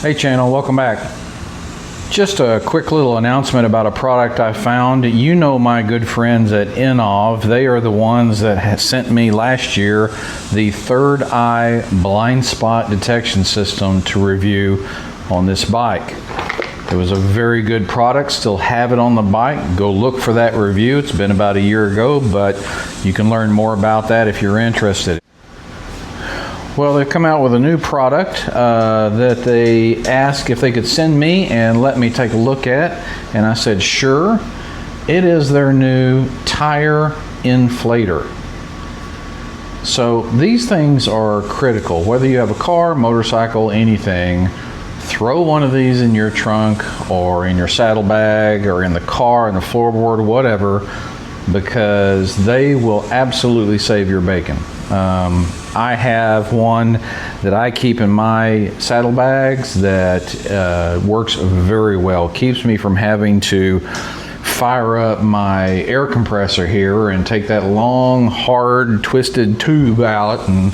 Hey channel, welcome back. Just a quick little announcement about a product I found. You know my good friends at INNOVV. They are the ones that had sent me last year the third eye blind spot detection system to review on this bike. It was a very good product, still have it on the bike. Go look for that review. It's been about a year ago, but you can learn more about that if you're interested. Well, they've come out with a new product that they asked if they could send me and let me take a look at, and I said sure. It is their new tire inflator. So these things are critical. Whether you have a car, motorcycle, anything, throw one of these in your trunk or in your saddlebag or in the car, in the floorboard, whatever, because they will absolutely save your bacon. I have one that I keep in my saddlebags that works very well. Keeps me from having to fire up my air compressor here and take that long, hard, twisted tube out and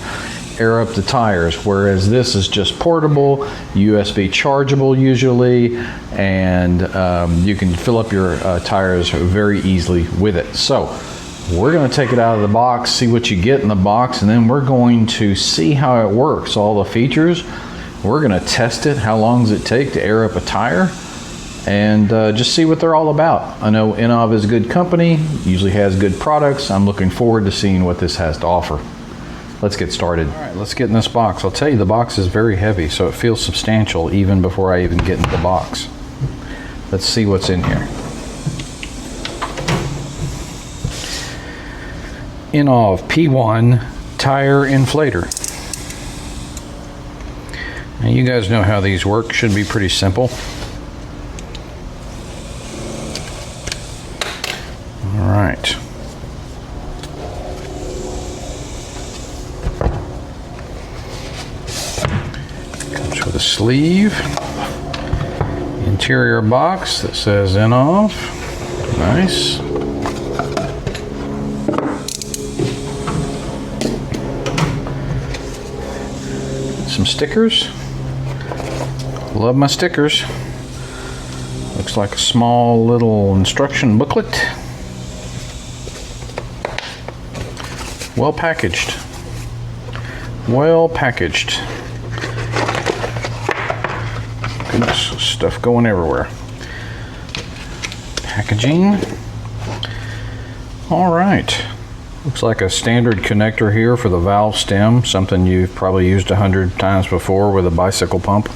air up the tires, whereas this is just portable, USB chargeable usually, and you can fill up your tires very easily with it. So we're going to take it out of the box, see what you get in the box, and then we're going to see how it works, all the features. We're going to test it, how long does it take to air up a tire, and just see what they're all about. I know INNOVV is a good company, usually has good products. I'm looking forward to seeing what this has to offer. Let's get started. All right, let's get in this box. I'll tell you, the box is very heavy, so it feels substantial even before I even get into the box. Let's see what's in here. INNOVV P1 Tire Inflator. Now you guys know how these work. Should be pretty simple. All right. Comes with a sleeve. Interior box that says INNOVV. Nice. Some stickers. Love my stickers. Looks like a small little instruction booklet. Well packaged. Well packaged. Goodness, stuff going everywhere. Packaging. All right. Looks like a standard connector here for the valve stem, something you've probably used 100 times before with a bicycle pump.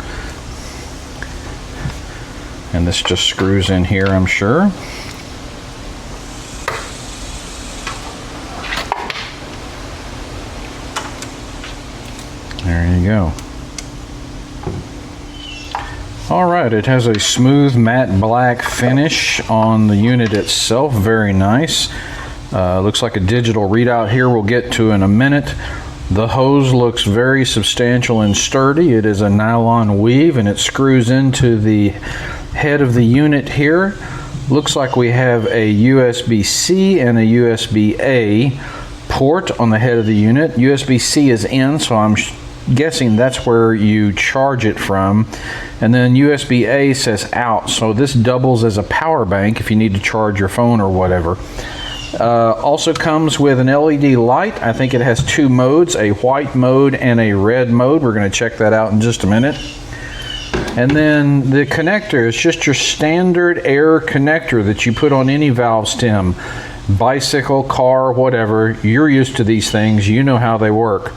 And this just screws in here, I'm sure. There you go. All right, it has a smooth matte black finish on the unit itself, very nice. Looks like a digital readout here we'll get to in a minute. The hose looks very substantial and sturdy. It is a nylon weave and it screws into the head of the unit here. Looks like we have a USB-C and a USB-A port on the head of the unit. USB-C is in, so I'm guessing that's where you charge it from. And then USB-A says out, so this doubles as a power bank if you need to charge your phone or whatever. Also comes with an LED light. I think it has two modes, a white mode and a red mode. We're going to check that out in just a minute. And then the connector is just your standard air connector that you put on any valve stem. Bicycle, car, whatever. You're used to these things. You know how they work.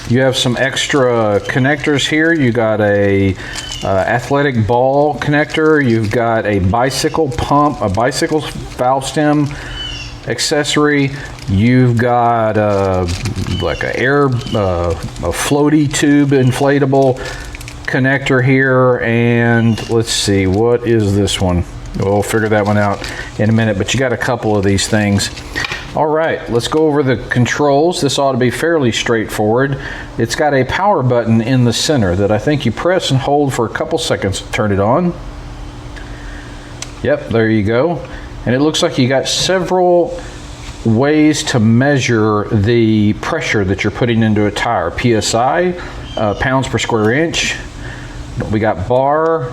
You have some extra connectors here. You got a athletic ball connector. You've got a bicycle pump, a bicycle valve stem accessory. You've got like a floaty tube inflatable connector here. And let's see, what is this one? We'll figure that one out in a minute, but you got a couple of these things. All right, let's go over the controls. This ought to be fairly straightforward. It's got a power button in the center that I think you press and hold for a couple seconds to turn it on. Yep, there you go. And it looks like you got several ways to measure the pressure that you're putting into a tire. PSI, pounds per square inch. We got bar.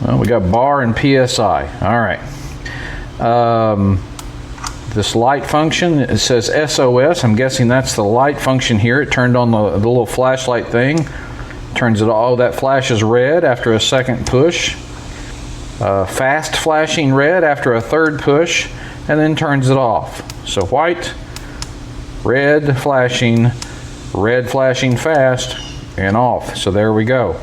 Well, we got bar and PSI. All right. This light function, it says SOS. I'm guessing that's the light function here. It turned on the little flashlight thing. Turns it all. That flashes red after a second push. Fast flashing red after a third push, and then turns it off. So white, red flashing fast, and off. So there we go.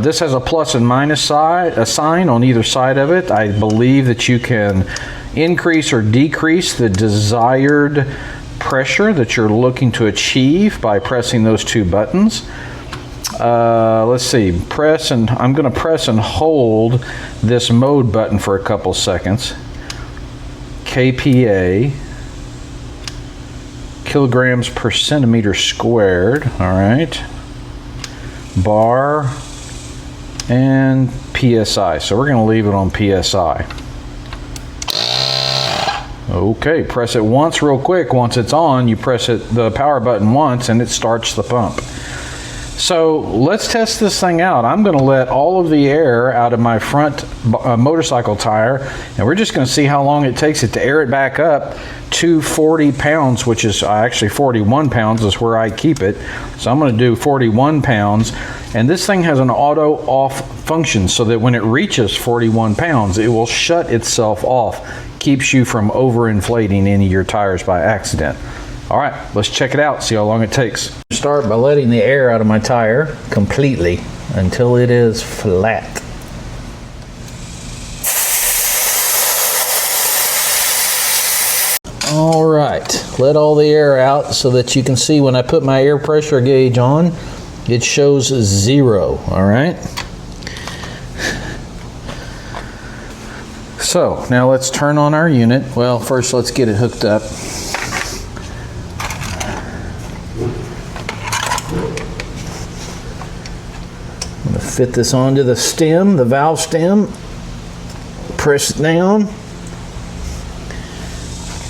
This has a plus and minus sign on either side of it. I believe that you can increase or decrease the desired pressure that you're looking to achieve by pressing those two buttons. Let's see, I'm going to press and hold this mode button for a couple seconds. KPA, kilograms per centimeter squared. All right. Bar and PSI. So we're going to leave it on PSI. Okay, press it once real quick. Once it's on, you press the power button once and it starts the pump. So let's test this thing out. I'm going to let all of the air out of my front motorcycle tire, and we're just going to see how long it takes it to air it back up to 40 pounds, which is actually 41 pounds is where I keep it. So I'm going to do 41 pounds, and this thing has an auto off function so that when it reaches 41 pounds, it will shut itself off. Keeps you from overinflating any of your tires by accident. All right, let's check it out, see how long it takes. Start by letting the air out of my tire completely until it is flat. All right, let all the air out so that you can see when I put my air pressure gauge on, it shows 0, all right? So now let's turn on our unit. Well, first let's get it hooked up. I'm going to fit this onto the stem, the valve stem. Press it down.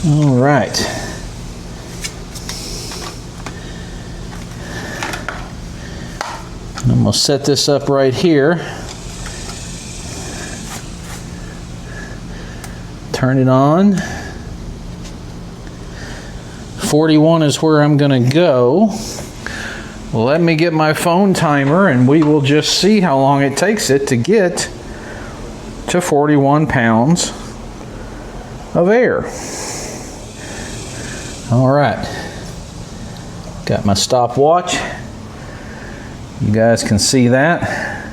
All right. I'm going to set this up right here. Turn it on. 41 is where I'm going to go. Let me get my phone timer and we will just see how long it takes it to get to 41 pounds of air. All right. Got my stopwatch. You guys can see that.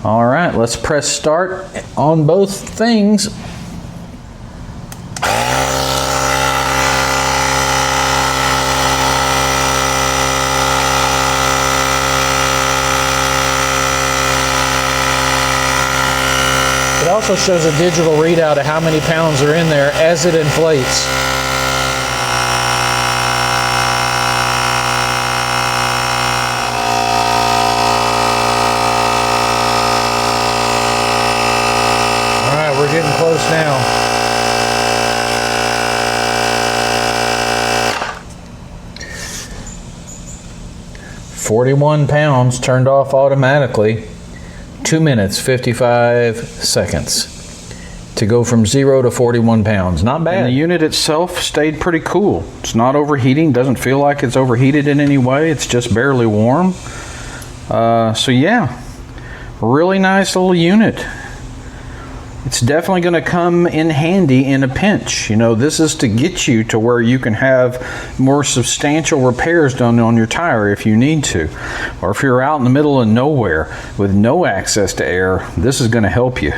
All right, let's press start on both things. It also shows a digital readout of how many pounds are in there as it inflates. All right, we're getting close now. "41 pounds turned off automatically. 2 minutes, 55 seconds to go from 0 to 41 pounds. Not bad. And the unit itself stayed pretty cool. It's not overheating, doesn't feel like it's overheated in any way. It's just barely warm. So yeah, really nice little unit. It's definitely going to come in handy in a pinch. You know, this is to get you to where you can have more substantial repairs done on your tire if you need to. Or if you're out in the middle of nowhere with no access to air, this is going to help you.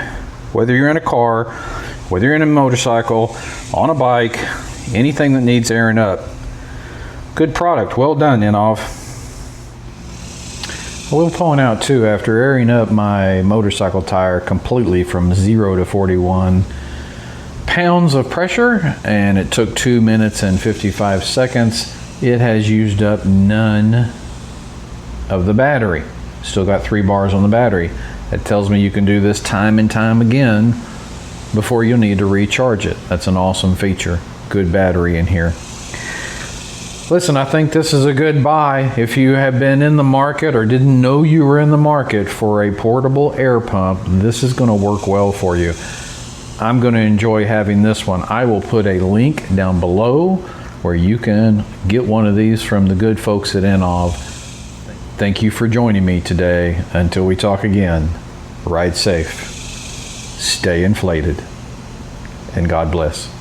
Whether you're in a car, whether you're in a motorcycle, on a bike, anything that needs airing up. Good product. Well done, INNOVV. I will point out too, after airing up my motorcycle tire completely from 0 to 41 pounds of pressure, and it took 2 minutes and 55 seconds, it has used up none of the battery. Still got 3 bars on the battery. That tells me you can do this time and time again before you'll need to recharge it. That's an awesome feature. Good battery in here. Listen, I think this is a good buy. If you have been in the market or didn't know you were in the market for a portable air pump, this is going to work well for you. I'm going to enjoy having this one. I will put a link down below where you can get one of these from the good folks at INNOVV. Thank you for joining me today. Until we talk again, ride safe, stay inflated, and God bless.